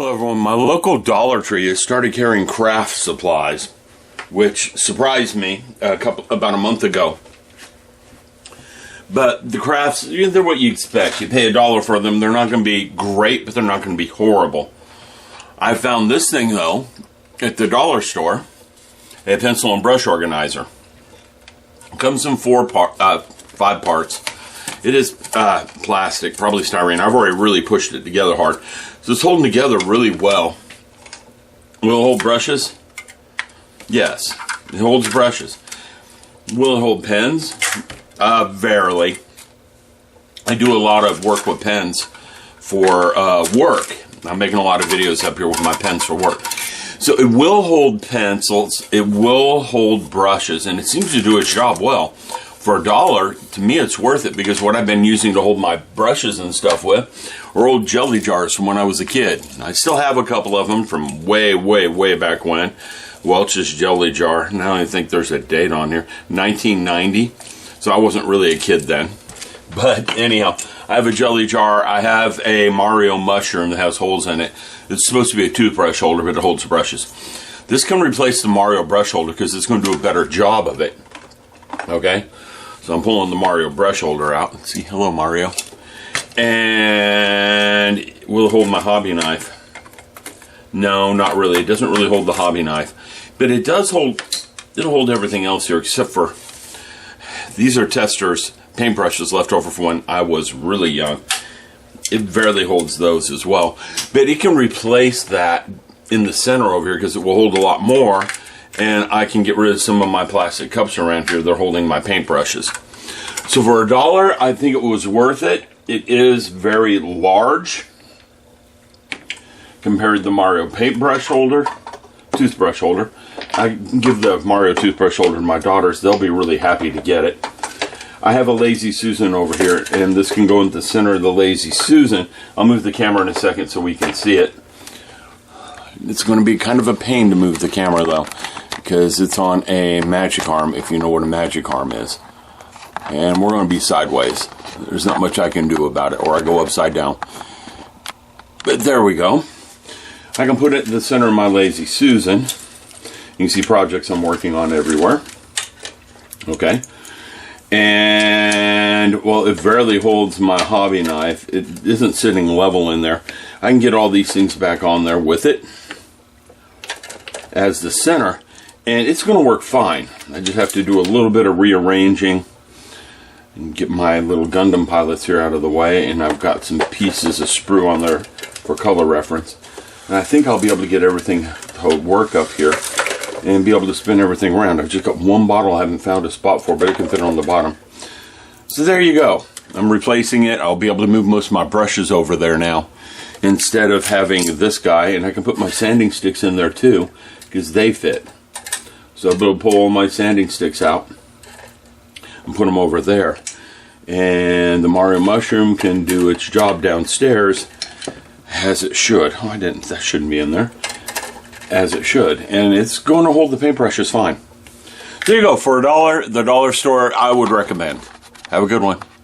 Hello everyone, my local Dollar Tree has started carrying craft supplies, which surprised me about a month ago. But the crafts, they're what you expect. You pay $1 for them, they're not going to be great, but they're not going to be horrible. I found this thing though, at the dollar store, a pencil and brush organizer. It comes in 5 parts. It is plastic, probably styrene. I've already really pushed it together hard. So it's holding together really well. Will it hold brushes? Yes, it holds brushes. Will it hold pens? Verily. I do a lot of work with pens for work. I'm making a lot of videos up here with my pens for work. So it will hold pencils, it will hold brushes, and it seems to do its job well. For $1, to me it's worth it because what I've been using to hold my brushes and stuff with are old jelly jars from when I was a kid. I still have a couple of them from way back when. Welch's jelly jar. Now I think there's a date on here. 1990. So I wasn't really a kid then. But anyhow, I have a jelly jar. I have a Mario mushroom that has holes in it. It's supposed to be a toothbrush holder, but it holds brushes. This can replace the Mario brush holder because it's going to do a better job of it. Okay? So I'm pulling the Mario brush holder out. Let's see, hello Mario. And will it hold my hobby knife? No, not really. It doesn't really hold the hobby knife. But it does hold, it'll hold everything else here except for, these are Testors paintbrushes left over from when I was really young. It barely holds those as well. But it can replace that in the center over here because it will hold a lot more. And I can get rid of some of my plastic cups around here. They're holding my paintbrushes. So for $1, I think it was worth it. It is very large compared to the Mario paintbrush holder, toothbrush holder. I can give the Mario toothbrush holder to my daughters. They'll be really happy to get it. I have a Lazy Susan over here, and this can go in the center of the Lazy Susan. I'll move the camera in a second so we can see it. It's going to be kind of a pain to move the camera though, because it's on a magic arm, if you know what a magic arm is. And we're going to be sideways. There's not much I can do about it, or I go upside down. But there we go. I can put it in the center of my Lazy Susan. You can see projects I'm working on everywhere. Okay. And, well, it barely holds my hobby knife. It isn't sitting level in there. I can get all these things back on there with it as the center. And it's going to work fine. I just have to do a little bit of rearranging and get my little Gundam pilots here out of the way. And I've got some pieces of sprue on there for color reference. And I think I'll be able to get everything to work up here and be able to spin everything around. I've just got one bottle I haven't found a spot for, but it can fit on the bottom. So there you go. I'm replacing it. I'll be able to move most of my brushes over there now instead of having this guy. And I can put my sanding sticks in there too because they fit. So I'll be able to pull all my sanding sticks out and put them over there. And the Mario mushroom can do its job downstairs as it should. Oh, that shouldn't be in there. As it should. And it's going to hold the paintbrushes fine. There you go. For $1, the dollar store, I would recommend. Have a good one.